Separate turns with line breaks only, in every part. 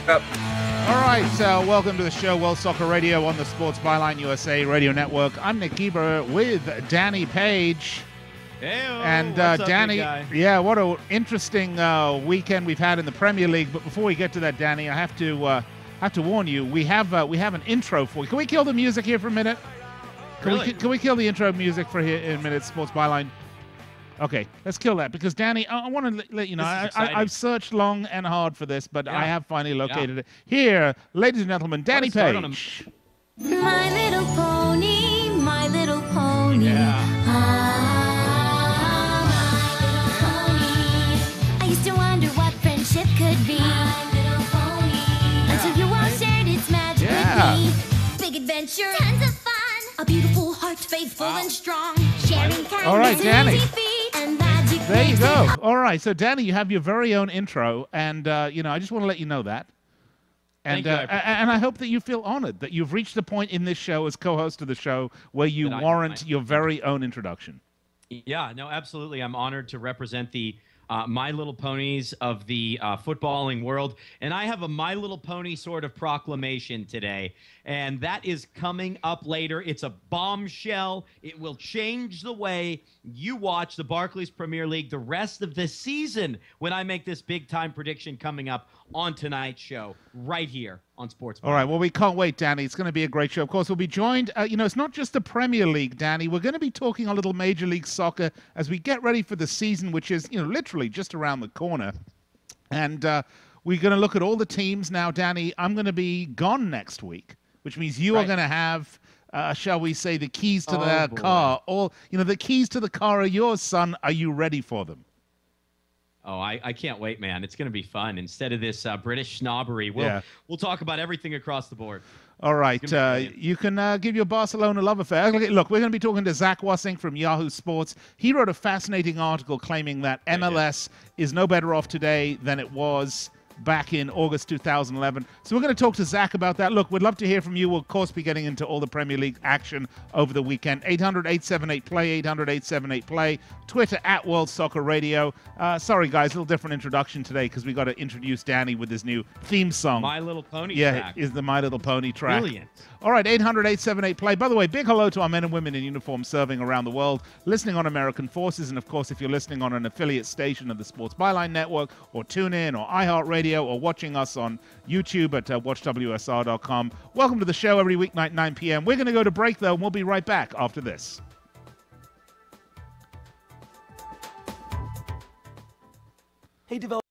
Yep.
All right, welcome to the show, World Soccer Radio on the Sports Byline USA Radio Network. I'm Nick Geber with Danny Page.
Hey-o,
and
what's up,
Danny,
big guy?
yeah, what an interesting weekend we've had in the Premier League. But before we get to that, Danny, I have to warn you. We have an intro for you. Can we kill the music here for a minute? Can we kill the intro music for here in a minute? Sports Byline. Okay, let's kill that because Danny, I want to let you know I've searched long and hard for this, but I have finally located it. Here, ladies and gentlemen, Danny Page.
My little pony, my little pony.
Yeah.
My little pony. I used to wonder what friendship could be. My little pony. Until you all shared its magic with me. Big adventure, tons of fun. A beautiful heart, faithful and strong. Sharing kindness.
All right, Danny.
And magic.
There you go. All right, so Danny, you have your very own intro, and I just want to let you know that. And and I hope that you feel honored that you've reached the point in this show as co-host of the show where you warrant your very own introduction.
Yeah, no, absolutely. I'm honored to represent the My Little Ponies of the footballing world. And I have a My Little Pony sort of proclamation today. And that is coming up later. It's a bombshell. It will change the way you watch the Barclays Premier League the rest of the season when I make this big-time prediction coming up on tonight's show right here on Sports Byline.
All right, well, we can't wait, Danny. It's going to be a great show. Of course, we'll be joined, it's not just the Premier League, Danny. We're going to be talking a little Major League Soccer as we get ready for the season, which is, literally just around the corner. And we're going to look at all the teams now, Danny. I'm going to be gone next week, which means you are going to have, shall we say, the keys to the car. All, the keys to the car are yours, son. Are you ready for them?
Oh, I can't wait, man. It's going to be fun. Instead of this British snobbery, we'll talk about everything across the board.
All right. You can give your Barcelona love affair. Look, we're going to be talking to Zach Wassink from Yahoo Sports. He wrote a fascinating article claiming that MLS is no better off today than it was back in August 2011. So we're going to talk to Zach about that. Look, we'd love to hear from you. We'll, of course, be getting into all the Premier League action over the weekend. 800-878-PLAY, 800-878-PLAY. Twitter @World Soccer Radio. Sorry, guys, a little different introduction today because we got to introduce Danny with his new theme song.
My Little Pony
Yeah,
track.
is the My Little Pony track.
Brilliant.
All right, 800-878-PLAY. By the way, big hello to our men and women in uniform serving around the world, listening on American Forces. And, of course, if you're listening on an affiliate station of the Sports Byline Network or TuneIn or iHeartRadio or watching us on YouTube at watchwsr.com, welcome to the show every weeknight, 9 p.m. We're going to go to break, though, and we'll be right back after this.
Hey, develop.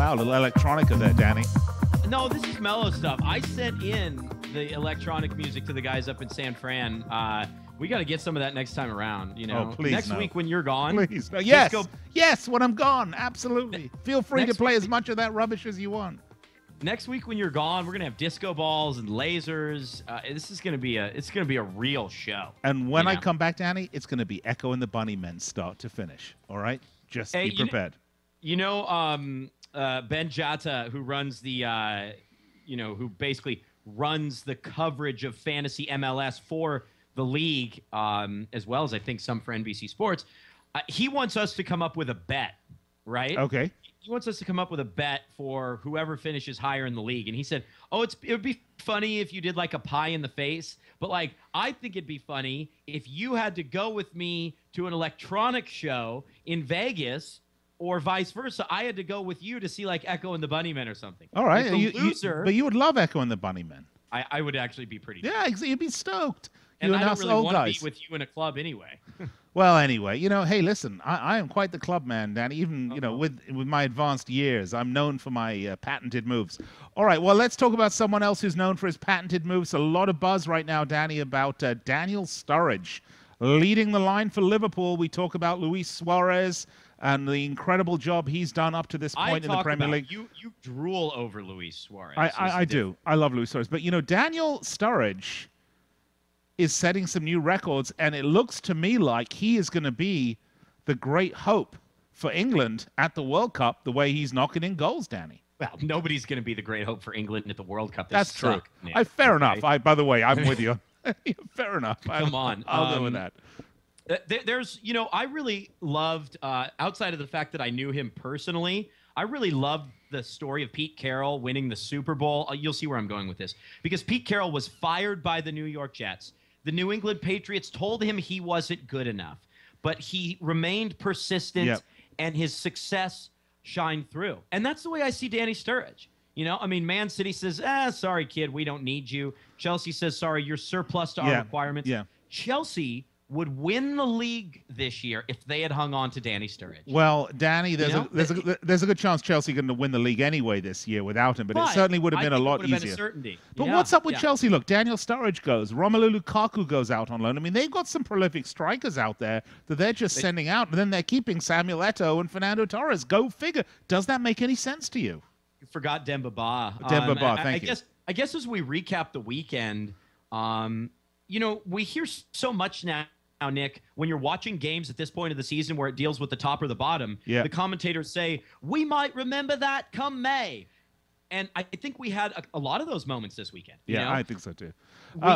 Wow, a little electronica there, Danny.
No, this is mellow stuff. I sent in the electronic music to the guys up in San Fran. We got to get some of that next time around. You know,
Oh, please,
next
no.
week when you're gone.
Please, no. Yes,
Disco,
yes, when I'm gone, absolutely. Feel free to
Next
play
week-
as much of that rubbish as you want.
next week when you're gone, we're gonna have disco balls and lasers. This is gonna be a real show.
And when I
know?
come back, Danny, it's going to be Echo and the Bunnymen start to finish. All right, just
Hey,
be prepared.
You know, Ben Jatta, who runs the, who basically runs the coverage of fantasy MLS for the league, as well as I think some for NBC Sports. He wants us to come up with a bet, right?
Okay.
He wants us to come up with a bet for whoever finishes higher in the league. And he said, it would be funny if you did like a pie in the face. But like, I think it'd be funny if you had to go with me to an electronic show in Vegas or vice versa. I had to go with you to see like Echo and the Bunnymen or something.
All right.
Like, the loser,
but you would love Echo and the Bunnymen.
I would actually be pretty.
Yeah, you'd be stoked.
And
You
I don't
us
really
old
want to
guys.
be with you in a club anyway.
Well, anyway, hey, listen, I am quite the club man, Danny. Even, with my advanced years, I'm known for my patented moves. All right, well, let's talk about someone else who's known for his patented moves. A lot of buzz right now, Danny, about Daniel Sturridge leading the line for Liverpool. We talk about Luis Suarez and the incredible job he's done up to this point in the Premier League.
You drool over Luis Suarez.
I do. I love Luis Suarez. But, Daniel Sturridge is setting some new records, and it looks to me like he is going to be the great hope for England at the World Cup, the way he's knocking in goals, Danny.
Well, nobody's going to be the great hope for England at the World Cup.
That's true. Fair enough. By the way, I'm with you. Fair enough.
Come on.
I'll go with that.
There's, I really loved, outside of the fact that I knew him personally, I really loved the story of Pete Carroll winning the Super Bowl. You'll see where I'm going with this. Because Pete Carroll was fired by the New York Jets. The New England Patriots told him he wasn't good enough, but he remained persistent, and his success shined through. And that's the way I see Danny Sturridge. Man City says, sorry, kid, we don't need you. Chelsea says, sorry, you're surplus to our requirements.
Yeah.
Chelsea would win the league this year if they had hung on to Danny Sturridge.
Well, Danny, there's a good chance Chelsea are going to win the league anyway this year without him, but it certainly would have been a lot easier.
Been a certainty.
But what's up with Chelsea? Look, Daniel Sturridge goes, Romelu Lukaku goes out on loan. I mean, they've got some prolific strikers out there that they're just sending out, and then they're keeping Samuel Eto'o and Fernando Torres. Go figure. Does that make any sense to you?
You forgot Demba Ba.
Thank you.
I guess as we recap the weekend, we hear so much now, Nick, when you're watching games at this point of the season where it deals with the top or the bottom, the commentators say, we might remember that come May. And I think we had a lot of those moments this weekend.
I think so too.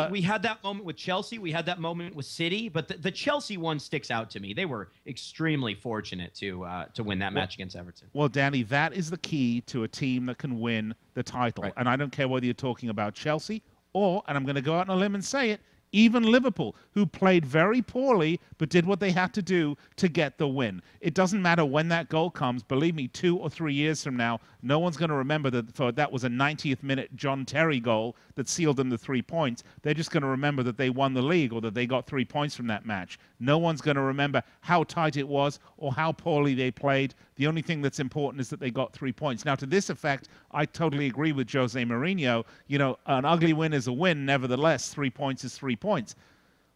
We had that moment with Chelsea. We had that moment with City. But the Chelsea one sticks out to me. They were extremely fortunate to win that match against Everton.
Well, Danny, that is the key to a team that can win the title.
Right.
And I don't care whether you're talking about Chelsea or, and I'm going to go out on a limb and say it, even Liverpool, who played very poorly but did what they had to do to get the win. It doesn't matter when that goal comes. Believe me, 2 or 3 years from now, no one's going to remember that was a 90th minute John Terry goal that sealed them the 3 points. They're just going to remember that they won the league or that they got 3 points from that match. No one's going to remember how tight it was or how poorly they played. The only thing that's important is that they got 3 points. Now, to this effect, I totally agree with Jose Mourinho. An ugly win is a win. Nevertheless, 3 points is 3 points.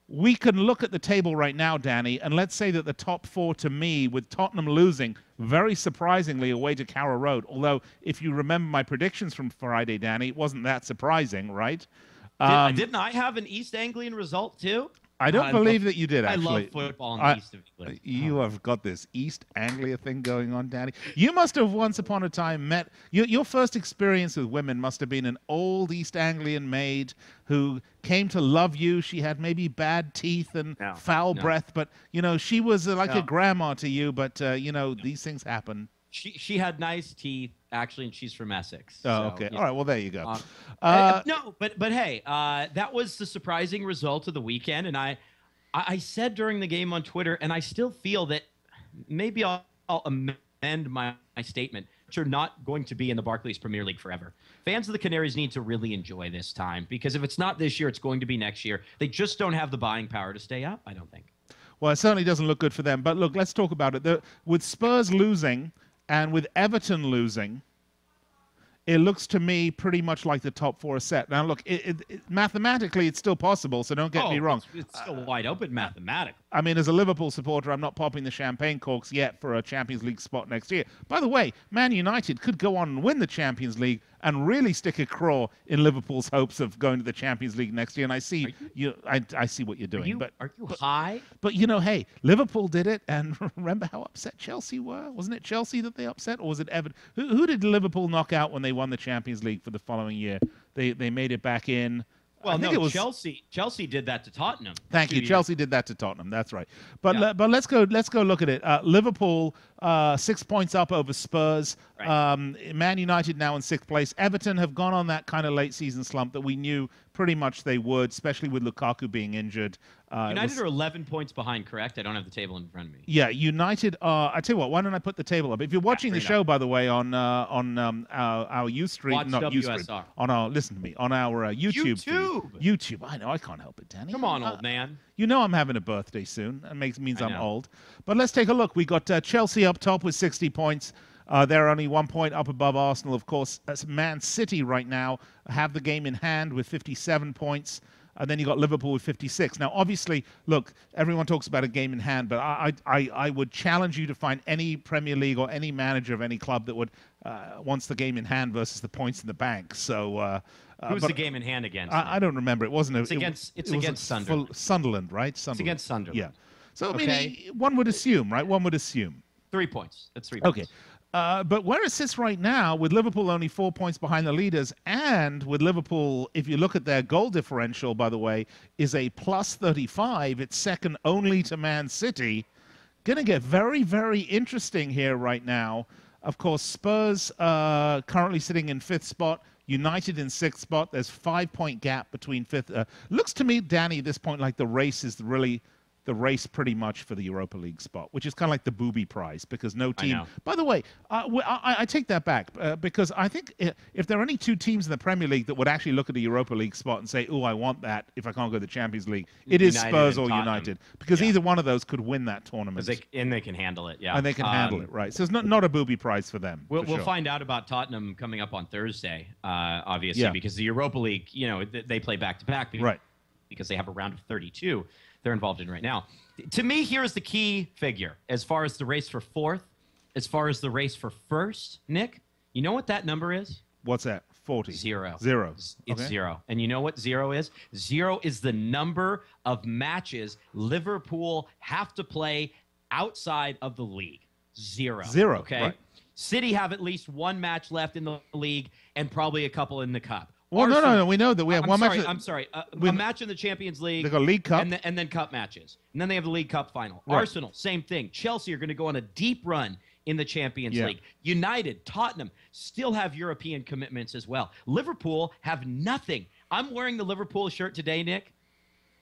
We can look at the table right now, Danny, and let's say that the top 4 to me, with Tottenham losing, very surprisingly, away to Carrow Road. Although, if you remember my predictions from Friday, Danny, it wasn't that surprising, right?
Didn't I have an East Anglian result, too?
I don't believe that you did, actually.
I love football in the East of England.
You have got this East Anglia thing going on, Danny. You must have once upon a time met... Your first experience with women must have been an old East Anglian maid who came to love you. She had maybe bad teeth and foul breath, but, she was like a grandma to you, but, these things happen.
She had nice teeth, actually, and she's from Essex.
Oh, okay. All right, well, there you go.
No, but hey, that was the surprising result of the weekend, and I said during the game on Twitter, and I still feel that maybe I'll amend my statement. You're not going to be in the Barclays Premier League forever. Fans of the Canaries need to really enjoy this time, because if it's not this year, it's going to be next year. They just don't have the buying power to stay up, I don't think.
Well, it certainly doesn't look good for them. But look, let's talk about it. With Spurs losing and with Everton losing, it looks to me pretty much like the top 4 are set. Now, look, mathematically, it's still possible, so don't get me wrong.
It's still wide open mathematically.
I mean, as a Liverpool supporter, I'm not popping the champagne corks yet for a Champions League spot next year. By the way, Man United could go on and win the Champions League and really stick a claw in Liverpool's hopes of going to the Champions League next year. And I see I see what you're doing.
Are you high?
But hey, Liverpool did it, and remember how upset Chelsea were? Wasn't it Chelsea that they upset, or was it Everton? Who did Liverpool knock out when they won the Champions League for the following year? They made it back in.
Well, no, it was Chelsea did that to Tottenham.
Thank you. Chelsea did that to Tottenham. That's right. But but let's go look at it. Liverpool 6 points up over Spurs.
Right.
Man United now in 6th place. Everton have gone on that kind of late season slump that we knew pretty much they would, especially with Lukaku being injured.
United are 11 points behind, correct? I don't have the table in front of me.
Yeah, United are. I tell you what, why don't I put the table up? If you're watching the show, by the way, on our Ustream, not Ustream, on our listen to me on our YouTube feed. YouTube. I know, I can't help it, Danny.
Come on, old man.
You know I'm having a birthday soon. It means I'm old. But let's take a look. We got Chelsea up top with 60 points. They're only 1 point up above Arsenal, of course. Man City right now have the game in hand with 57 points. And then you got Liverpool with 56. Now, obviously, look, everyone talks about a game in hand, but I would challenge you to find any Premier League or any manager of any club that would wants the game in hand versus the points in the bank. So
who's the game in hand against?
I don't remember. It wasn't.
It's against Sunderland.
Sunderland, right? Sunderland.
It's against Sunderland.
Yeah. So I mean, one would assume, right? One would assume
3 points. That's 3 points.
Okay. But where it sits right now, with Liverpool only 4 points behind the leaders, and with Liverpool, if you look at their goal differential, by the way, is a plus 35. It's second only to Man City. Going to get very, very interesting here right now. Of course, Spurs currently sitting in 5th spot. United in 6th spot. There's 5 point gap between 5th. Looks to me, Danny, at this point like the race is really the race pretty much for the Europa League spot, which is kind of like the booby prize because no team. By the way, I take that back because I think if there are any 2 teams in the Premier League that would actually look at the Europa League spot and say, "Oh, I want that," if I can't go to the Champions League, it is Spurs or United because either one of those could win that tournament.
And they can handle it, yeah.
And they can handle it, right? So it's not a booby prize for them.
We'll find out about Tottenham coming up on Thursday, obviously, because the Europa League, they play back to back,
right?
Because they have a round of 32. They're involved in right now. To me, here's the key figure as far as the race for 4th, as far as the race for 1st, Nick. You know what that number is?
What's that? 40.
0.
0.
It's 0. And you know what 0 is? 0 is the number of matches Liverpool have to play outside of the league. 0.
0.
Okay.
Right.
City have at least 1 match left in the league and probably a couple in the cup.
Well, no. We know that we have one match.
I'm sorry. A match in the Champions League.
They got League Cup.
And then cup matches. And then they have the League Cup final.
Right.
Arsenal, same thing. Chelsea are going to go on a deep run in the Champions League. United, Tottenham still have European commitments as well. Liverpool have nothing. I'm wearing the Liverpool shirt today, Nick.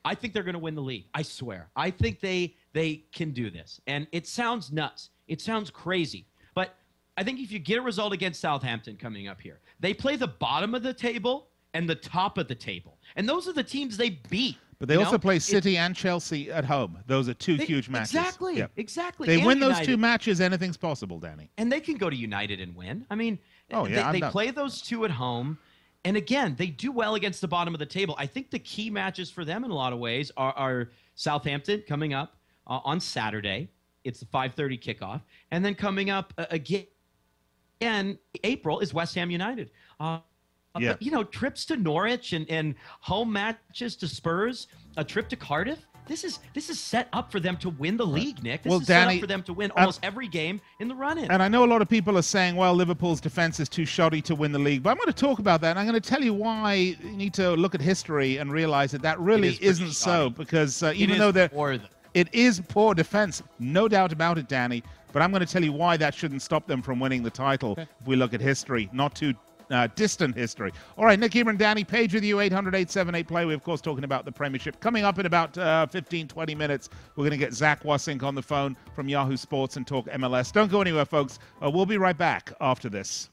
I think they're going to win the league. I swear. I think they can do this. And it sounds nuts. It sounds crazy. But I think if you get a result against Southampton coming up here, they play the bottom of the table and the top of the table. And those are the teams they beat.
But they also play City and Chelsea at home. Those are 2 huge matches.
Exactly. Exactly.
They win those 2 matches, anything's possible, Danny.
And they can go to United and win. I mean, they play those 2 at home. And again, they do well against the bottom of the table. I think the key matches for them in a lot of ways are Southampton coming up on Saturday. It's the 5:30 kickoff. And then coming up again in April is West Ham United. But, trips to Norwich and home matches to Spurs, a trip to Cardiff. This is set up for them to win the league, Nick. This is set up for them to win almost every game in the run-in.
And I know a lot of people are saying, well, Liverpool's defense is too shoddy to win the league. But I'm going to talk about that, and I'm going to tell you why you need to look at history and realize that really isn't so. Because even though it is poor defense, no doubt about it, Danny. But I'm going to tell you why that shouldn't stop them from winning the title if we look at history, not too distant history. All right, Nick, Eber, and Danny Page with you, 800-878-PLAY. We're, of course, talking about the Premiership. Coming up in about 15, 20 minutes, we're going to get Zach Wassink on the phone from Yahoo Sports and talk MLS. Don't go anywhere, folks. We'll be right back after this.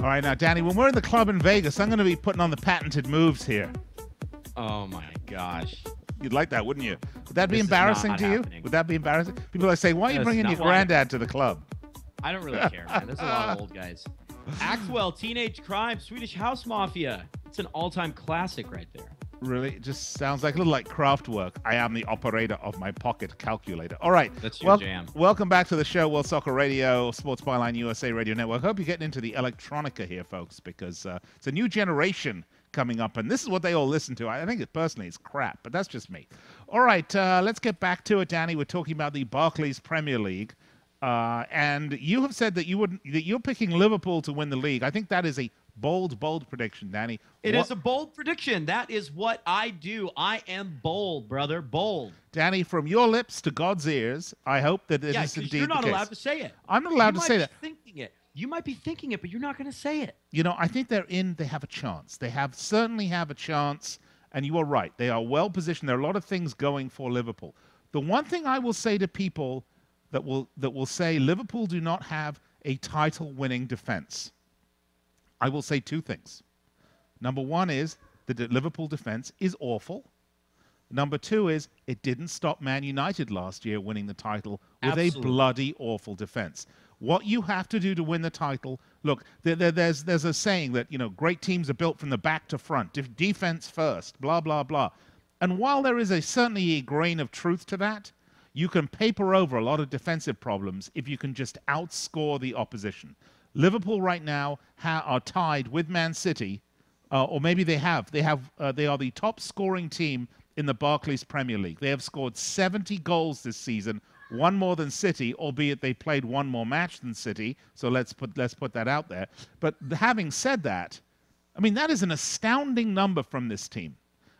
All right, now, Danny, when we're in the club in Vegas, I'm going to be putting on the patented moves here.
Oh, my gosh.
You'd like that, wouldn't you? Would that be
This is
embarrassing
not
to you?
happening.
Would that be embarrassing? People are saying, why are you
That's
bringing
not
your
why-
granddad to the club?
I don't really care, man. There's a lot of old guys. Axwell, Teenage Crime, Swedish House Mafia. It's an all-time classic right there.
Really? It just sounds like a little like craft work. I am the operator of my pocket calculator. All right.
That's your jam.
Welcome back to the show, World Soccer Radio, Sports Byline USA Radio Network. Hope you're getting into the electronica here, folks, because it's a new generation coming up, and this is what they all listen to. I think it personally is crap, but that's just me. All right, let's get back to it, Danny. We're talking about the Barclays Premier League, and you have said that you're picking Liverpool to win the league. I think that is a bold prediction, Danny.
It is a bold prediction. That is what I do. I am bold, brother. Bold.
Danny, from your lips to God's ears, I hope that it is indeed the case.
You're not allowed to say it.
I'm not allowed to say that.
You might be thinking it, but you're not going to say it.
You know, I think they have a chance. They certainly have a chance, and you are right. They are well positioned. There are a lot of things going for Liverpool. The one thing I will say to people that will say Liverpool do not have a title-winning defense, I will say two things. Number one is that the Liverpool defense is awful. Number two is it didn't stop Man United last year winning the title with a bloody awful defense. What you have to do to win the title, look, there's a saying that, you know, great teams are built from the back to front, defense first, blah, blah, blah. And while there is certainly a grain of truth to that, you can paper over a lot of defensive problems if you can just outscore the opposition. Liverpool right now are tied with Man City, or maybe they are the top scoring team in the Barclays Premier League. They have scored 70 goals this season, one more than City, albeit they played one more match than City. So let's put that out there. But having said that, I mean, that is an astounding number from this team.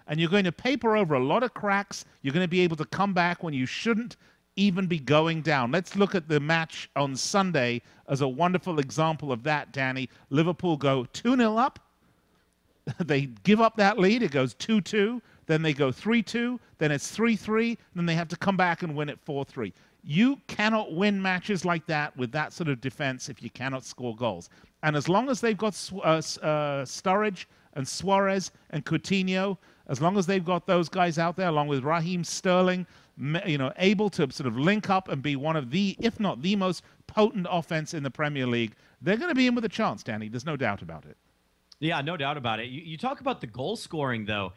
And you're going to paper over a lot of cracks. You're going to be able to come back when you shouldn't even be going down. Let's look at the match on Sunday as a wonderful example of that, Danny. Liverpool go 2-0 up. They give up that lead. It goes 2-2. Then they go 3-2. Then it's 3-3. Then they have to come back and win it 4-3. You cannot win matches like that with that sort of defense if you cannot score goals. And as long as they've got Sturridge and Suarez and Coutinho, as long as they've got those guys out there, along with Raheem Sterling, you know, able to sort of link up and be one of the, if not the most potent offense in the Premier League, they're going to be in with a chance, Danny. There's no doubt about it.
Yeah, no doubt about it. You talk about the goal scoring, though,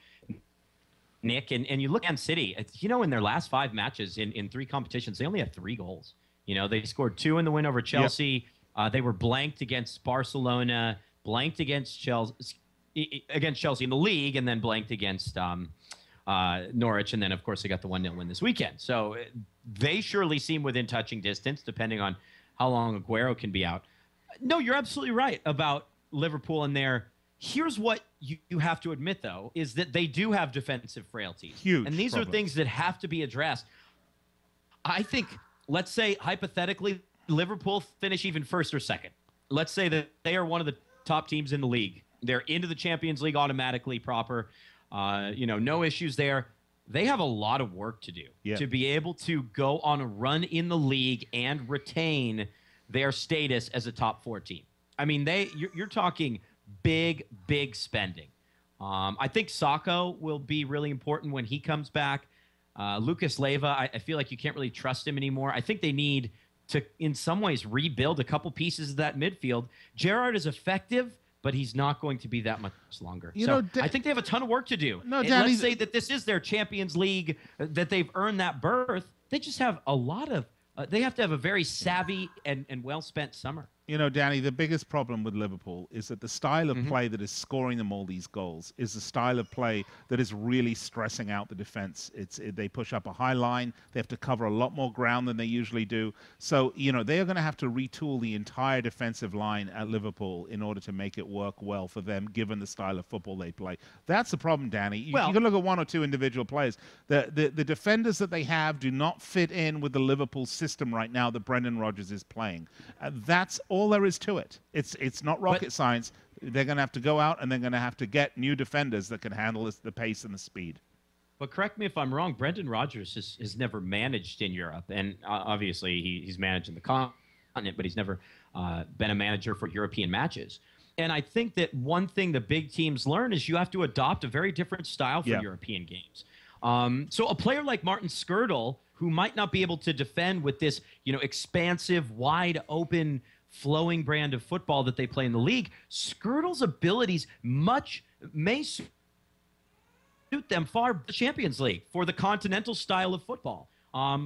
Nick, and you look at City. You know, in their last 5 matches in 3 competitions, they only have 3 goals. You know, they scored 2 in the win over Chelsea. Yep. They were blanked against Barcelona, blanked against Chelsea in the league, and then blanked against Norwich, and then, of course, they got the 1-0 win this weekend. So they surely seem within touching distance, depending on how long Aguero can be out. No, you're absolutely right about Liverpool in there. Here's what you have to admit, though, is that they do have defensive frailties.
Huge
and these
problems.
are things that have to be addressed. I think, let's say, hypothetically, Liverpool finish even first or second. Let's say that they are one of the top teams in the league. They're into the Champions League automatically proper. You know, no issues there. They have a lot of work to do to be able to go on a run in the league and retain their status as a top 4 team. I mean, you're talking big spending. I think Sacco will be really important when he comes back. Lucas Leiva, I feel like you can't really trust him anymore. I think they need to, in some ways, rebuild a couple pieces of that midfield. Gerrard is effective, but he's not going to be that much longer. I think they have a ton of work to do.
No, Danny,
let's say that this is their Champions League, that they've earned that berth. They just have a lot of they have to have a very savvy and well-spent summer.
You know, Danny, the biggest problem with Liverpool is that the style of play that is scoring them all these goals is the style of play that is really stressing out the defense. They push up a high line. They have to cover a lot more ground than they usually do. So, you know, they are going to have to retool the entire defensive line at Liverpool in order to make it work well for them, given the style of football they play. That's the problem, Danny. You can look at 1 or 2 individual players. The defenders that they have do not fit in with the Liverpool system right now that Brendan Rodgers is playing. That's all there is to it. It's not rocket science. They're going to have to go out and they're going to have to get new defenders that can handle the pace and the speed.
But correct me if I'm wrong, Brendan Rodgers has never managed in Europe. And obviously he's managed in the continent, but he's never been a manager for European matches. And I think that one thing the big teams learn is you have to adopt a very different style for European games. So a player like Martin Skrtel, who might not be able to defend with this, expansive, wide open, flowing brand of football that they play in the league, Skrtel's abilities may suit them far the Champions League for the continental style of football,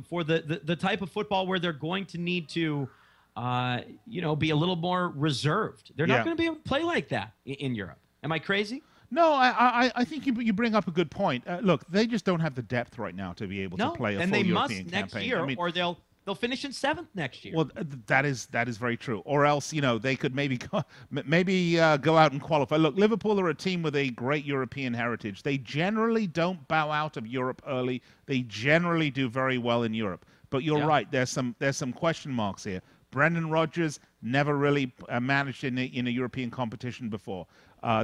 for the type of football where they're going to need to, be a little more reserved. They're not going to be able to play like that in Europe. Am I crazy?
No, I think you bring up a good point. Look, they just don't have the depth right now to be able to play a full European campaign.
And they must next year, or they'll finish in 7th next year.
Well, that is very true. Or else, they could maybe go out and qualify. Look, Liverpool are a team with a great European heritage. They generally don't bow out of Europe early. They generally do very well in Europe. But you're right. There's some question marks here. Brendan Rodgers never really managed in a European competition before.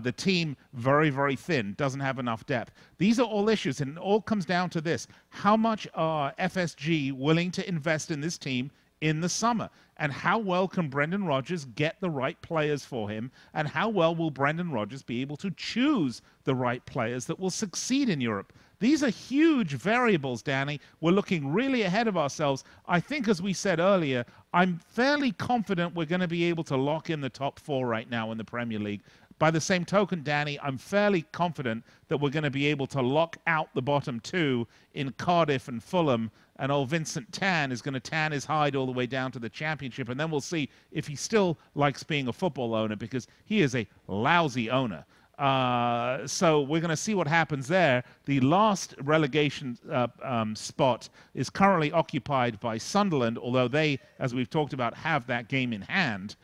The team, very, very thin, doesn't have enough depth. These are all issues, and it all comes down to this. How much are FSG willing to invest in this team in the summer? And how well can Brendan Rodgers get the right players for him? And how well will Brendan Rodgers be able to choose the right players that will succeed in Europe? These are huge variables, Danny. We're looking really ahead of ourselves. I think, as we said earlier, I'm fairly confident we're going to be able to lock in the top 4 right now in the Premier League. By the same token, Danny, I'm fairly confident that we're going to be able to lock out the bottom 2 in Cardiff and Fulham, and old Vincent Tan is going to tan his hide all the way down to the Championship, and then we'll see if he still likes being a football owner, because he is a lousy owner. So we're going to see what happens there. The last relegation spot is currently occupied by Sunderland, although they, as we've talked about, have that game in hand.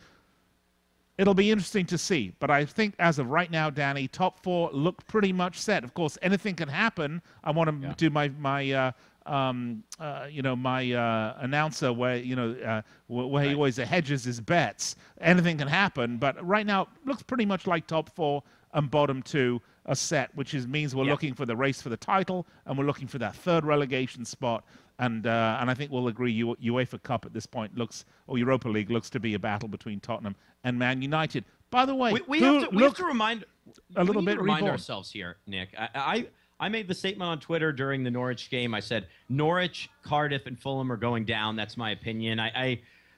It'll be interesting to see. But I think as of right now, Danny, top 4 look pretty much set. Of course, anything can happen. I want to do my announcer where he always hedges his bets. Anything can happen, but right now it looks pretty much like top 4 and bottom 2 are set, which means we're looking for the race for the title, and we're looking for that 3rd relegation spot. And I think we'll agree UEFA Cup at this point or Europa League looks to be a battle between Tottenham and Man United. By the way,
we have to remind
reborn.
ourselves here, Nick. I made the statement on Twitter during the Norwich game. I said Norwich, Cardiff, and Fulham are going down. That's my opinion.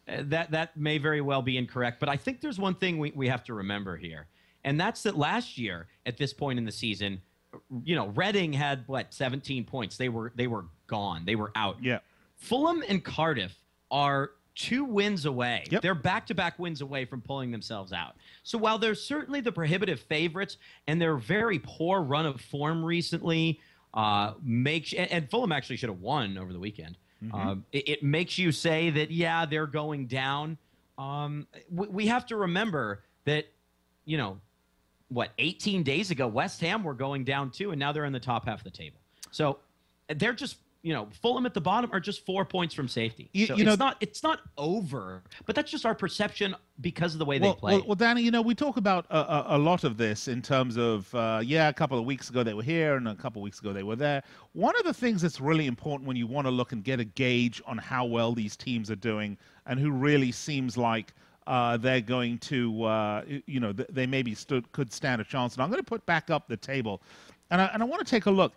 That may very well be incorrect, but I think there's one thing we have to remember here, and that's that last year at this point in the season, Reading had 17 points. They were gone. They were out.
Yeah.
Fulham and Cardiff are 2 wins away.
Yep.
They're back-to-back wins away from pulling themselves out. So while they're certainly the prohibitive favorites and their very poor run of form recently and Fulham actually should have won over the weekend. Mm-hmm. It makes you say that, they're going down. We have to remember that, 18 days ago, West Ham were going down too, and now they're in the top half of the table. So they're just, Fulham at the bottom are just 4 points from safety. It's not over, but that's just our perception because of the way they play.
Well, Danny, we talk about a lot of this in terms of, a couple of weeks ago they were here and a couple of weeks ago they were there. One of the things that's really important when you want to look and get a gauge on how well these teams are doing and who really seems like they're going to, they maybe could stand a chance. And I'm going to put back up the table. And I want to take a look.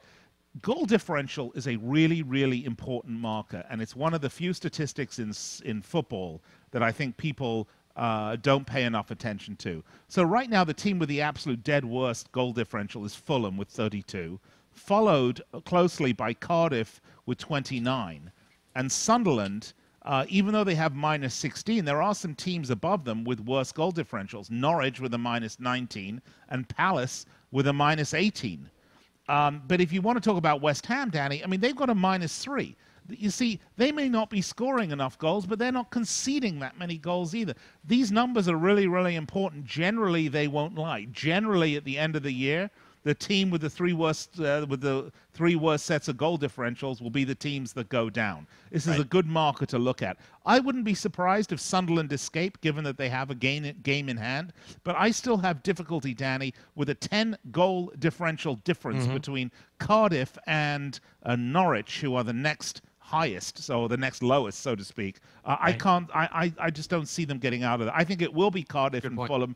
Goal differential is a really, really important marker. And it's one of the few statistics in football that I think people don't pay enough attention to. So right now, the team with the absolute dead worst goal differential is Fulham with 32, followed closely by Cardiff with 29. And Sunderland, even though they have minus 16, there are some teams above them with worse goal differentials. Norwich with a minus 19 and Palace with a minus 18. But if you want to talk about West Ham, Danny, they've got a minus 3. You see, they may not be scoring enough goals, but they're not conceding that many goals either. These numbers are really, really important. Generally, they won't lie. Generally, at the end of the year, the team with the three worst sets of goal differentials will be the teams that go down. This is a good marker to look at. I wouldn't be surprised if Sunderland escape, given that they have a game in hand. But I still have difficulty, Danny, with a 10-goal differential difference between Cardiff and Norwich, who are the next highest, so the next lowest, so to speak. I just don't see them getting out of it. I think it will be Cardiff and Fulham.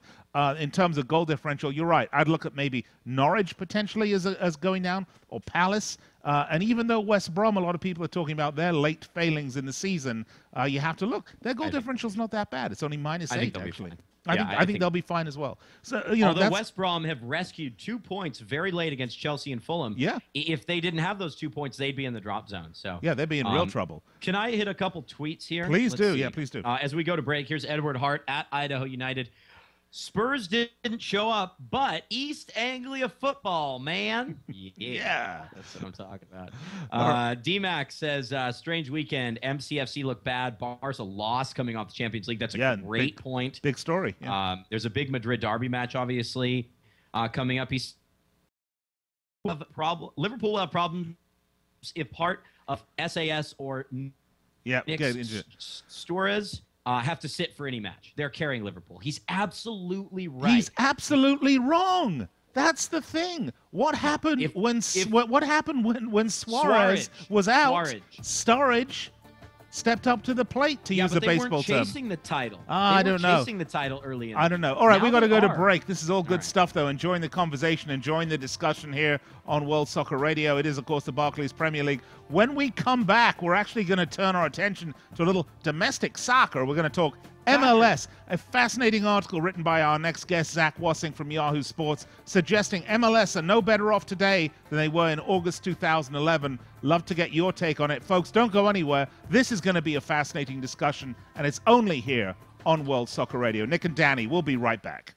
In terms of goal differential, you're right. I'd look at maybe Norwich potentially as going down, or Palace. And even though West Brom, a lot of people are talking about their late failings in the season, you have to look. Their goal differential's not that bad. It's only -8, actually. I think they'll be fine as well. So
although West Brom have rescued 2 points very late against Chelsea and Fulham.
Yeah.
If they didn't have those 2 points, they'd be in the drop zone. So
yeah, they'd be in real trouble.
Can I hit a couple tweets here?
Please do. Yeah, please do.
As we go to break, here's Edward Hart at Idaho United. Spurs didn't show up, but East Anglia football, man. Yeah, that's what I'm talking about. D-Mac says, strange weekend. MCFC look bad. Barca lost coming off the Champions League. That's a great point.
Big story. Yeah.
There's a big Madrid derby match, obviously, coming up. Liverpool will have problems if part of SAS or Sturridge have to sit for any match. They're carrying Liverpool. He's absolutely right.
He's absolutely wrong. That's the thing. What happened when Suarez was out? Sturridge stepped up to the plate, to use a baseball term.
They weren't chasing the title.
I don't know.
Chasing the title early in.
I don't know. All right, we got to go to break. This is all good stuff, though. Enjoying the conversation, enjoying the discussion here on World Soccer Radio. It is, of course, the Barclays Premier League. When we come back, we're actually going to turn our attention to a little domestic soccer. We're going to talk MLS, a fascinating article written by our next guest, Zach Wassink from Yahoo Sports, suggesting MLS are no better off today than they were in August 2011. Love to get your take on it. Folks, don't go anywhere. This is going to be a fascinating discussion, and it's only here on World Soccer Radio. Nick and Danny, we'll be right back.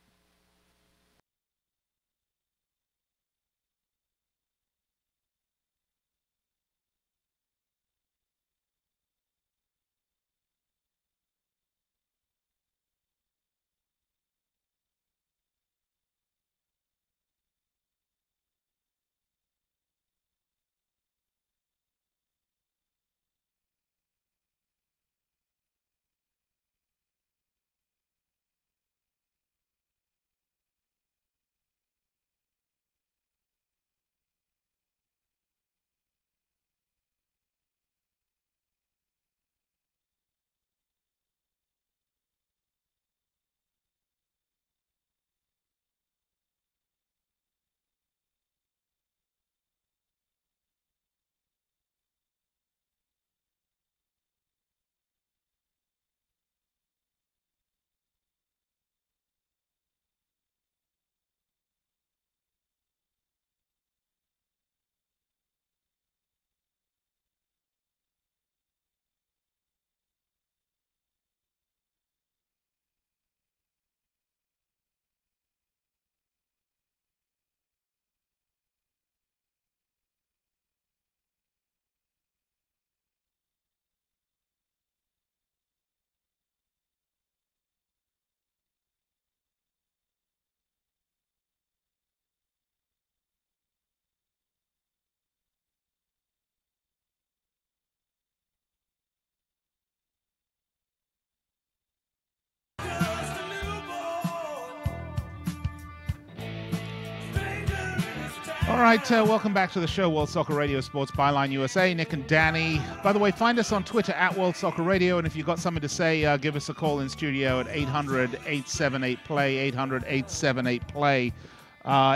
All right, welcome back to the show, World Soccer Radio Sports Byline USA. Nick and Danny. By the way, find us on Twitter at World Soccer Radio, and if you've got something to say, give us a call in studio at 800-878-PLAY, 800-878-PLAY.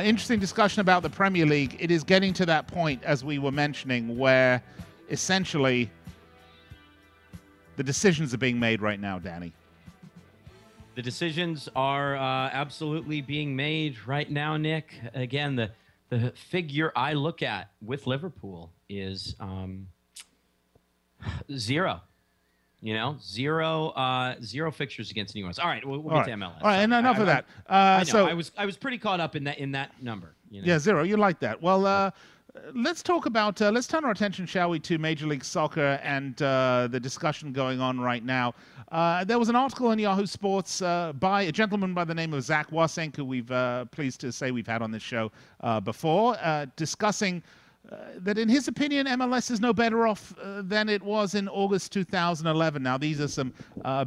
Interesting discussion about the Premier League. It is getting to that point, as we were mentioning, where essentially the decisions are being made right now, Danny.
The decisions are absolutely being made right now, Nick. Again, the figure I look at with Liverpool is 0. You know, zero fixtures against anyone else. All right, we'll get to MLS.
All right, and enough of that.
I know, I was pretty caught up in that number. You know?
Yeah, 0. You like that? Well, let's talk about. Let's turn our attention, shall we, to Major League Soccer and the discussion going on right now. There was an article in Yahoo Sports by a gentleman by the name of Zach Wassink, who we've pleased to say we've had on this show before, discussing that in his opinion, MLS is no better off than it was in August 2011. Now, these are some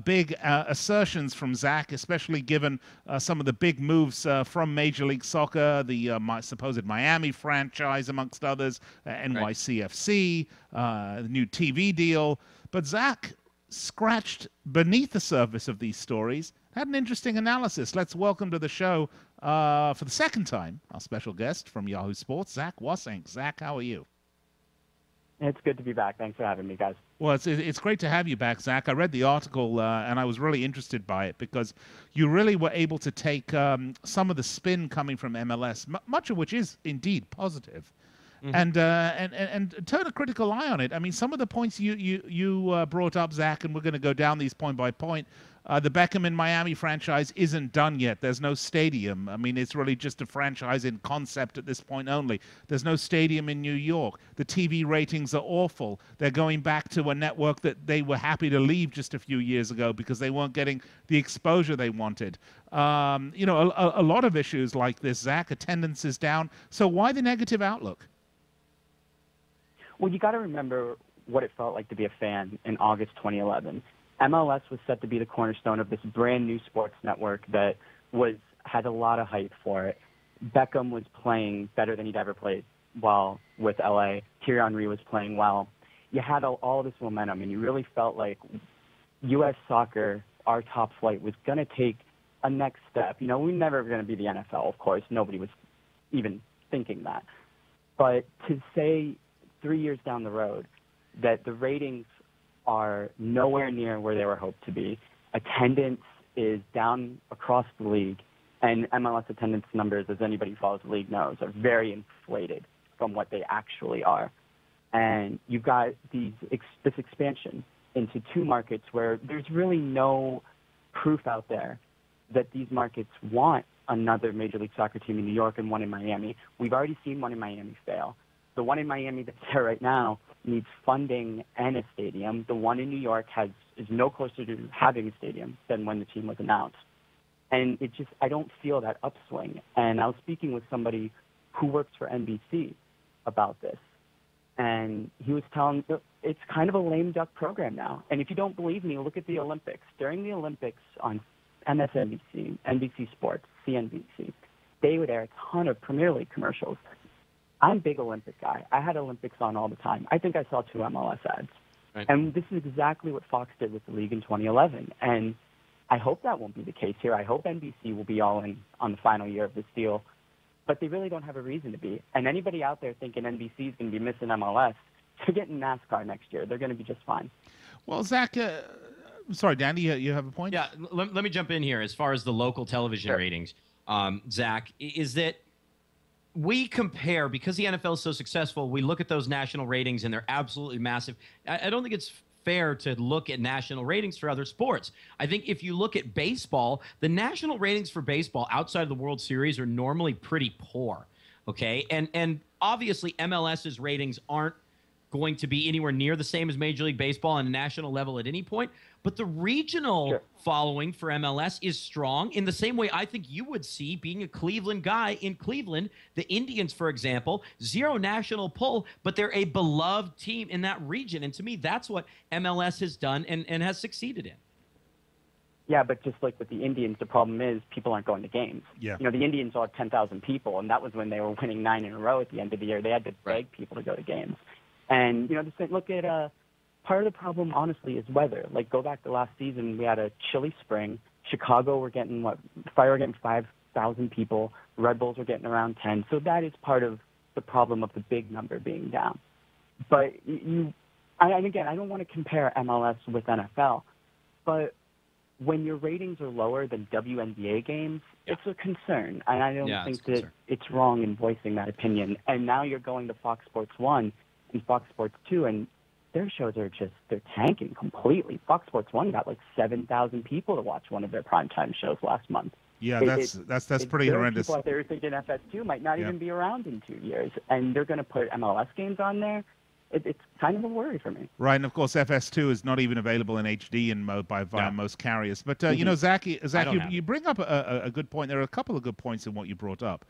big assertions from Zach, especially given some of the big moves from Major League Soccer, the supposed Miami franchise, amongst others, NYCFC, the new TV deal. But Zach scratched beneath the surface of these stories, had an interesting analysis. Let's welcome to the show for the second time our special guest from Yahoo Sports, Zach Wassink. Zach, how are you?
It's good to be back. Thanks for having me, guys.
Well, it's great to have you back, Zach. I read the article and I was really interested by it because you really were able to take some of the spin coming from MLS, much of which is indeed positive, and turn a critical eye on it. I mean, some of the points you brought up, Zach, and we're going to go down these point by point. The Beckham in Miami franchise isn't done yet. There's no stadium. I mean, it's really just a franchise in concept at this point only. There's no stadium in New York. The TV ratings are awful. They're going back to a network that they were happy to leave just a few years ago because they weren't getting the exposure they wanted. You know, a lot of issues like this, Zach. Attendance is down. So why the negative outlook?
Well, you got to remember what it felt like to be a fan in August 2011. MLS was set to be the cornerstone of this brand new sports network that had a lot of hype for it. Beckham was playing better than he'd ever played while with LA. Thierry Henry was playing well. You had all this momentum, and you really felt like U.S. soccer, our top flight, was going to take a next step. You know, we're never going to be the NFL, of course. Nobody was even thinking that. But to say 3 years down the road that the ratings are nowhere near where they were hoped to be. Attendance is down across the league, and MLS attendance numbers, as anybody who follows the league knows, are very inflated from what they actually are. And you've got this expansion into two markets where there's really no proof out there that these markets want another Major League Soccer team in New York and one in Miami. We've already seen one in Miami fail. The one in Miami that's there right now needs funding and a stadium. The one in New York is no closer to having a stadium than when the team was announced. And I don't feel that upswing. And I was speaking with somebody who works for NBC about this. And he was telling me it's kind of a lame duck program now. And if you don't believe me, look at the Olympics. During the Olympics on MSNBC, NBC Sports, CNBC, they would air a ton of Premier League commercials. I'm a big Olympic guy. I had Olympics on all the time. I think I saw 2 MLS ads. Right. And this is exactly what Fox did with the league in 2011. And I hope that won't be the case here. I hope NBC will be all in on the final year of this deal. But they really don't have a reason to be. And anybody out there thinking NBC is going to be missing MLS, they're getting NASCAR next year. They're going to be just fine.
Well, Zach, sorry, Danny, you have a point?
Yeah, let me jump in here as far as the local television ratings. Zach, is that we compare, because the NFL is so successful, we look at those national ratings and they're absolutely massive. I don't think it's fair to look at national ratings for other sports. I think if you look at baseball, the national ratings for baseball outside of the World Series are normally pretty poor, okay? And obviously MLS's ratings aren't going to be anywhere near the same as Major League Baseball on a national level at any point. But the regional following for MLS is strong in the same way I think you would see being a Cleveland guy in Cleveland. The Indians, for example, 0 national pull, but they're a beloved team in that region. And to me, that's what MLS has done and has succeeded in.
Yeah, but just like with the Indians, the problem is people aren't going to games.
Yeah.
You know, the Indians all had 10,000 people, and that was when they were winning 9 in a row at the end of the year. They had to beg people to go to games. And, you know, just look at part of the problem, honestly, is weather. Like, go back to last season, we had a chilly spring. Chicago, we're getting, Fire were getting 5,000 people. Red Bulls were getting around 10. So that is part of the problem of the big number being down. But, and again, I don't want to compare MLS with NFL, but when your ratings are lower than WNBA games, it's a concern. And I don't think that it's wrong in voicing that opinion. And now you're going to Fox Sports 1 and Fox Sports 2, and their shows are they're tanking completely. Fox Sports 1 got like 7,000 people to watch one of their primetime shows last month.
Yeah, that's pretty horrendous.
People out there thinking FS2 might not even be around in 2 years, and they're going to put MLS games on there. It's kind of a worry for me.
Right, and of course FS2 is not even available in HD via most carriers. But you know, Zach, you bring up a good point. There are a couple of good points in what you brought up.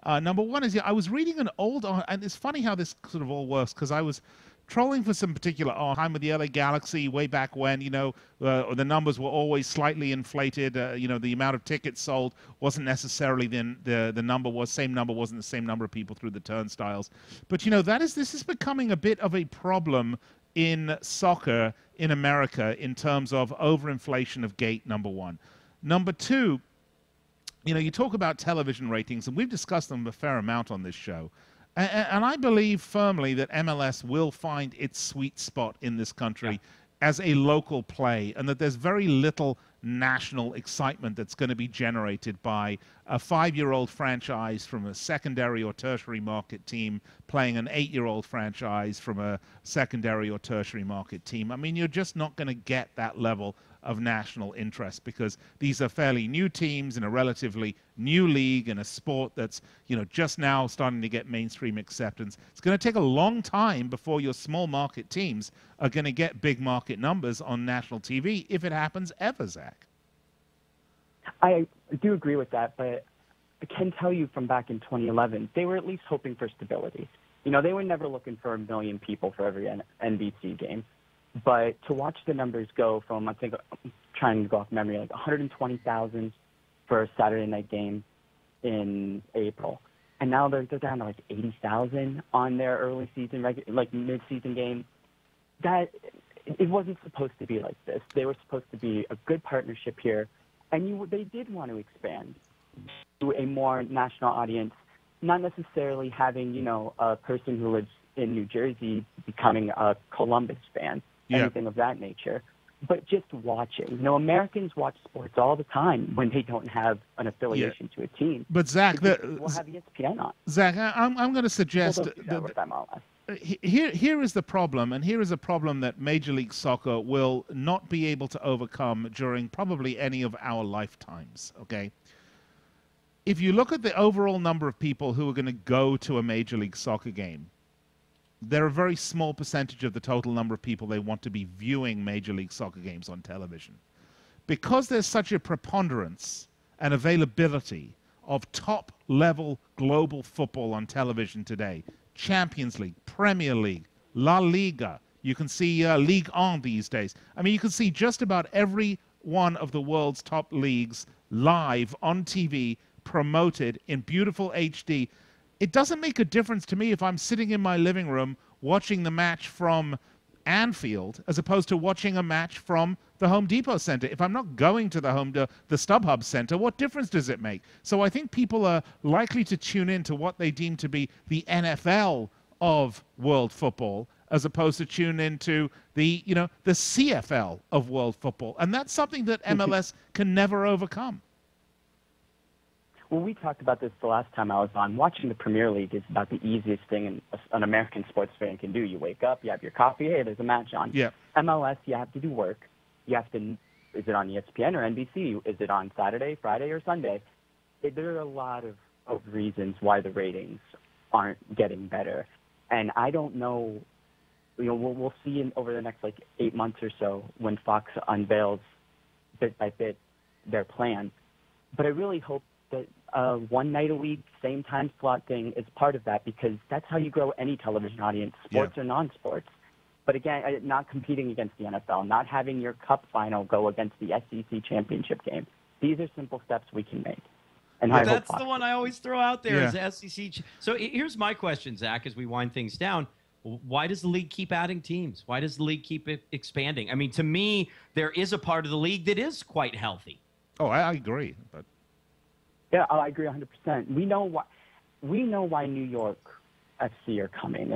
Number one is, I was reading an old, and it's funny how this sort of all works, because I was trolling for some particular time with the LA Galaxy way back when, the numbers were always slightly inflated. The amount of tickets sold wasn't necessarily the number was same number wasn't the same number of people through the turnstiles. But this is becoming a bit of a problem in soccer in America in terms of overinflation of gate. Number one. Number two, you talk about television ratings, and we've discussed them a fair amount on this show. And I believe firmly that MLS will find its sweet spot in this country as a local play, and that there's very little national excitement that's going to be generated by a 5-year-old franchise from a secondary or tertiary market team playing an 8-year-old franchise from a secondary or tertiary market team. I mean, you're just not going to get that level of national interest, because these are fairly new teams in a relatively new league in a sport that's just now starting to get mainstream acceptance. It's going to take a long time before your small market teams are going to get big market numbers on national TV, if it happens ever, Zach.
I do agree with that, but I can tell you from back in 2011, they were at least hoping for stability. They were never looking for 1 million people for every NBC game. But to watch the numbers go from, I think, I'm trying to go off memory, like 120,000 for a Saturday night game in April, and now they're down to like 80,000 on their early season, mid-season game. That it wasn't supposed to be like this. They were supposed to be a good partnership here, and they did want to expand to a more national audience, not necessarily having a person who lives in New Jersey becoming a Columbus fan. Anything of that nature, but just watching. Americans watch sports all the time when they don't have an affiliation to a team.
But Zach,
we'll have ESPN on.
Zach, I'm going to suggest here is the problem, and here is a problem that Major League Soccer will not be able to overcome during probably any of our lifetimes. Okay, if you look at the overall number of people who are going to go to a Major League Soccer game, they're a very small percentage of the total number of people they want to be viewing Major League Soccer games on television. Because there's such a preponderance and availability of top-level global football on television today, Champions League, Premier League, La Liga, you can see Ligue 1 these days. I mean, you can see just about every one of the world's top leagues live on TV, promoted in beautiful HD. It doesn't make a difference to me if I'm sitting in my living room watching the match from Anfield as opposed to watching a match from the Home Depot Center. If I'm not going to the StubHub Center, what difference does it make? So I think people are likely to tune in to what they deem to be the NFL of world football as opposed to tune into the CFL of world football. And that's something that MLS can never overcome.
Well, we talked about this the last time I was on. Watching the Premier League is about the easiest thing an American sports fan can do. You wake up, you have your coffee, hey, there's a match on.
Yeah.
MLS, you have to do work. You have to, is it on ESPN or NBC? Is it on Saturday, Friday, or Sunday? There are a lot of reasons why the ratings aren't getting better. And I don't know, we'll see over the next 8 months or so when Fox unveils bit by bit their plan. But I really hope that one night a week, same time slot thing is part of that, because that's how you grow any television audience, sports or non-sports. But again, not competing against the NFL, not having your cup final go against the SEC championship game. These are simple steps we can make. And
that's the one I always throw out there is the SEC. So here's my question, Zach, as we wind things down. Why does the league keep adding teams? Why does the league keep expanding? I mean, to me, there is a part of the league that is quite healthy.
Oh, I agree. But
yeah, I agree 100%. We know why New York FC are coming.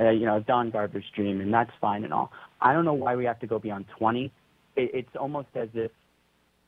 Don Garber's dream, and that's fine and all. I don't know why we have to go beyond 20. It's almost as if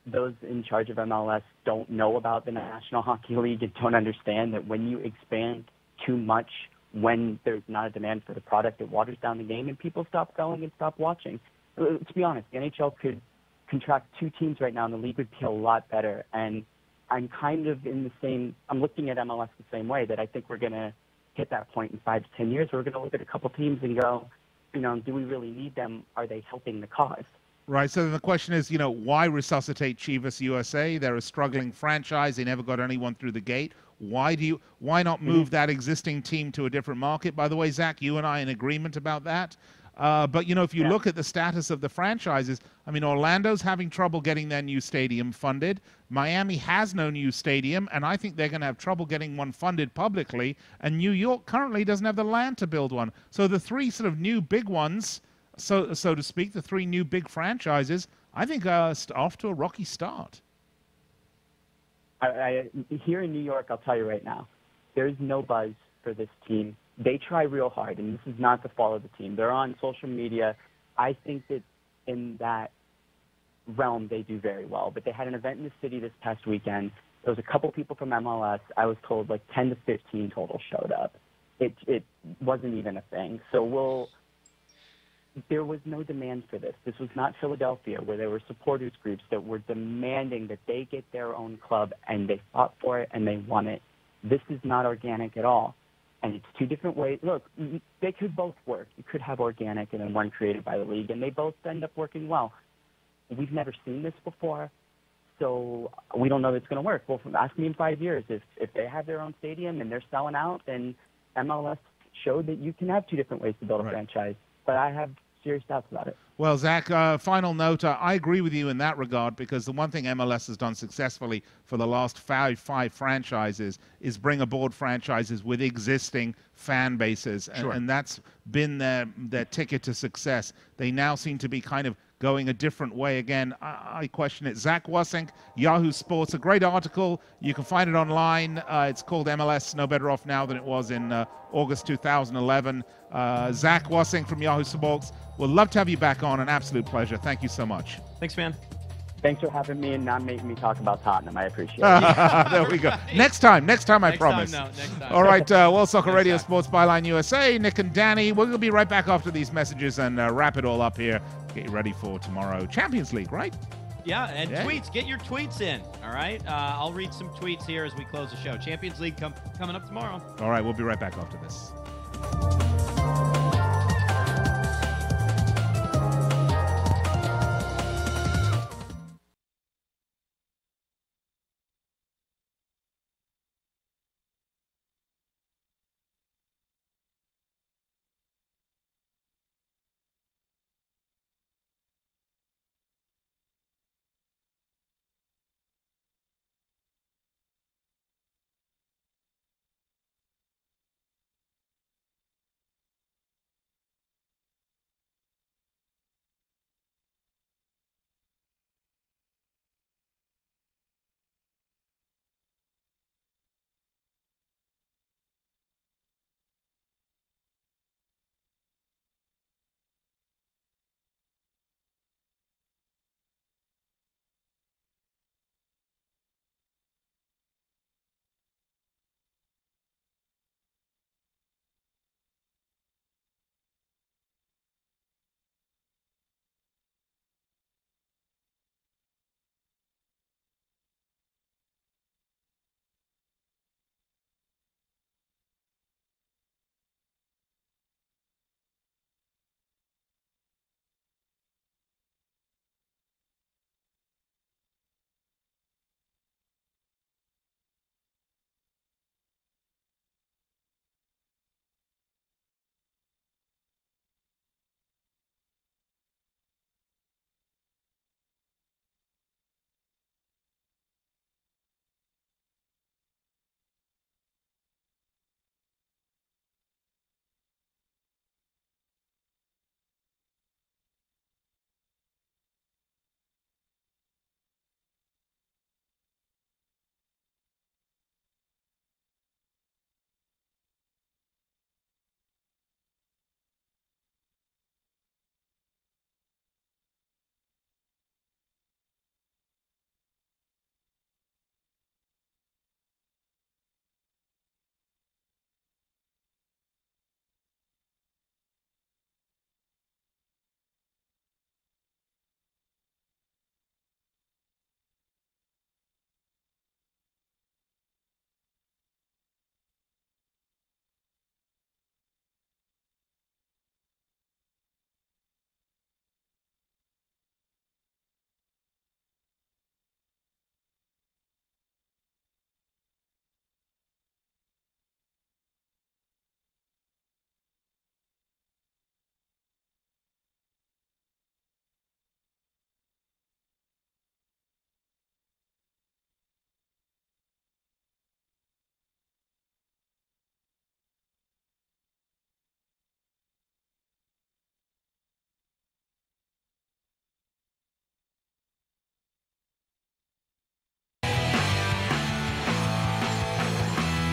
those in charge of MLS don't know about the National Hockey League and don't understand that when you expand too much, when there's not a demand for the product, it waters down the game and people stop going and stop watching. To be honest, the NHL could contract 2 teams right now and the league would be a lot better. And I'm kind of I'm looking at MLS the same way, that I think we're going to hit that point in 5 to 10 years. We're going to look at a couple teams and go, do we really need them? Are they helping the cause?
Right. So then the question is, why resuscitate Chivas USA? They're a struggling franchise. They never got anyone through the gate. Why not move that existing team to a different market? By the way, Zach, you and I in agreement about that. But if you look at the status of the franchises, I mean, Orlando's having trouble getting their new stadium funded. Miami has no new stadium, and I think they're going to have trouble getting one funded publicly. And New York currently doesn't have the land to build one. So the three sort of new big ones, so to speak, the three new big franchises, I think are off to a rocky start.
Here in New York, I'll tell you right now, there's no buzz for this team. They try real hard, and this is not the fault of the team. They're on social media. I think that in that realm, they do very well. But they had an event in the city this past weekend. There was a couple people from MLS. I was told like 10 to 15 total showed up. It wasn't even a thing. So there was no demand for this. This was not Philadelphia, where there were supporters groups that were demanding that they get their own club, and they fought for it, and they won it. This is not organic at all. And it's two different ways. Look, they could both work. You could have organic and then one created by the league, and they both end up working well. We've never seen this before, so we don't know that it's going to work. Well, ask me in 5 years. If they have their own stadium and they're selling out, then MLS showed that you can have two different ways to build a franchise. But I have serious doubts about it.
Well, Zach, final note. I agree with you in that regard, because the one thing MLS has done successfully for the last five franchises is bring aboard franchises with existing fan bases, and that's been their ticket to success. They now seem to be kind of going a different way again. I question it. Zach Wassink, Yahoo Sports, a great article. You can find it online. It's called MLS No Better Off Now Than It Was in August 2011. Zach Wassink from Yahoo Sports. We'll love to have you back on. An absolute pleasure. Thank you so much.
Thanks, man.
Thanks for having me and not making me talk about Tottenham. I appreciate it.
There we go. Next time, I promise.
Next time.
All right, World Soccer Radio Sports Byline USA, Nick and Danny. We're going to be right back after these messages and wrap it all up here. Get you ready for tomorrow. Champions League, right?
Yeah, and tweets. Get your tweets in, all right? I'll read some tweets here as we close the show. Champions League coming up tomorrow.
All right, we'll be right back after this.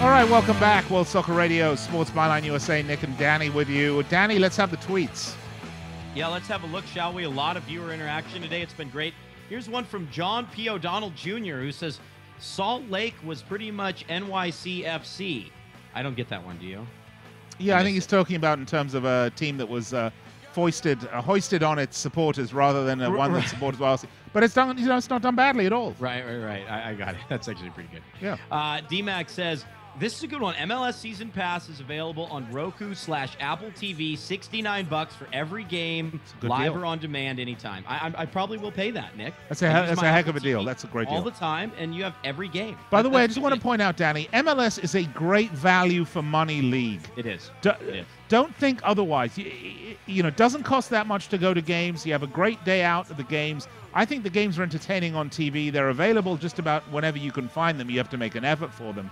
All right, welcome back. World Soccer Radio, Sports Byline USA. Nick and Danny with you. Danny, let's have the tweets.
Yeah, let's have a look, shall we? A lot of viewer interaction today. It's been great. Here's one from John P. O'Donnell Jr., who says, Salt Lake was pretty much NYCFC. I don't get that one, do you?
Yeah, I think he's talking about in terms of a team that was hoisted on its supporters rather than one that supported Wassink. But it's done, it's not done badly at all.
Right. I got it. That's actually pretty good.
Yeah.
D-Mac says, this is a good one. MLS Season Pass is available on Roku/Apple TV, $69 for every game, live
deal.
or on demand anytime. I probably will pay that, Nick.
That's a heck of a deal. That's a great deal.
All the time, and you have every game.
By the way, I just want to point out, Danny, MLS is a great value for money league.
It is.
Don't think otherwise. It doesn't cost that much to go to games. You have a great day out at the games. I think the games are entertaining on TV. They're available just about whenever you can find them. You have to make an effort for them.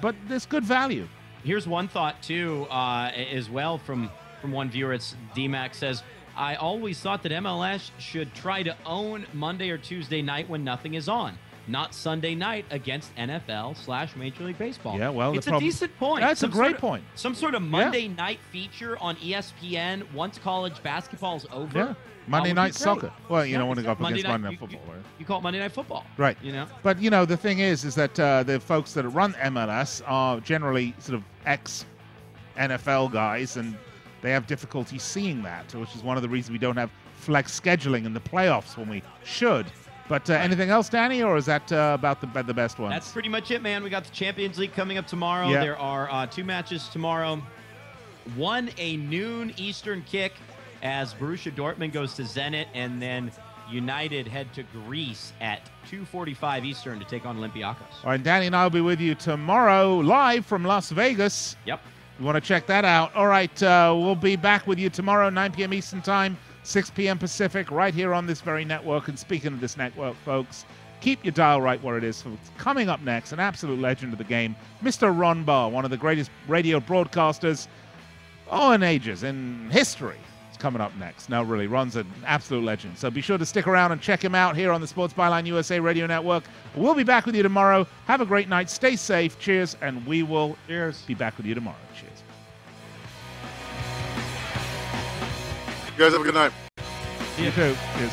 But there's good value.
Here's one thought, too, as well from one viewer. It's DMAC says, I always thought that MLS should try to own Monday or Tuesday night when nothing is on, not Sunday night against NFL/Major League Baseball.
Yeah, well,
it's a decent point.
That's a great point.
Some sort of Monday night feature on ESPN once college basketball is over.
Yeah. Monday Night Soccer. Well, you don't want to go up against Monday Night Football, right?
You call it Monday Night Football.
Right. But, the thing is that the folks that run MLS are generally sort of ex-NFL guys, and they have difficulty seeing that, which is one of the reasons we don't have flex scheduling in the playoffs when we should. But anything else, Danny, or is that about the best ones?
That's pretty much it, man. We got the Champions League coming up tomorrow.
Yeah.
There are 2 matches tomorrow. One, a noon Eastern kick, as Borussia Dortmund goes to Zenit, and then United head to Greece at 2:45 Eastern to take on Olympiacos.
All right, Danny and I will be with you tomorrow live from Las Vegas.
Yep.
You want to check that out. All right, we'll be back with you tomorrow, 9 p.m. Eastern Time, 6 p.m. Pacific, right here on this very network. And speaking of this network, folks, keep your dial right where it is. Coming up next, an absolute legend of the game, Mr. Ron Barr, one of the greatest radio broadcasters in ages, in history. Coming up next. No, really, Ron's an absolute legend. So be sure to stick around and check him out here on the Sports Byline USA Radio Network. We'll be back with you tomorrow. Have a great night. Stay safe. Cheers. And we will be back with you tomorrow. Cheers.
You guys have a good night.
You too. Cheers.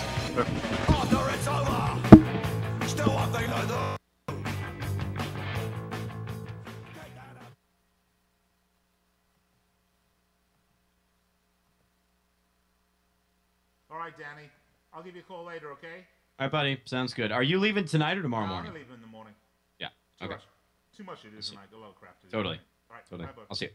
All right, Danny. I'll give you a call later, okay?
All right, buddy. Sounds good. Are you leaving tonight or tomorrow morning?
I'm leaving in the morning.
Yeah. Okay.
Too much to do tonight. A lot of crap to do.
Totally.
All right.
Totally.
Bye, bud.
I'll see you.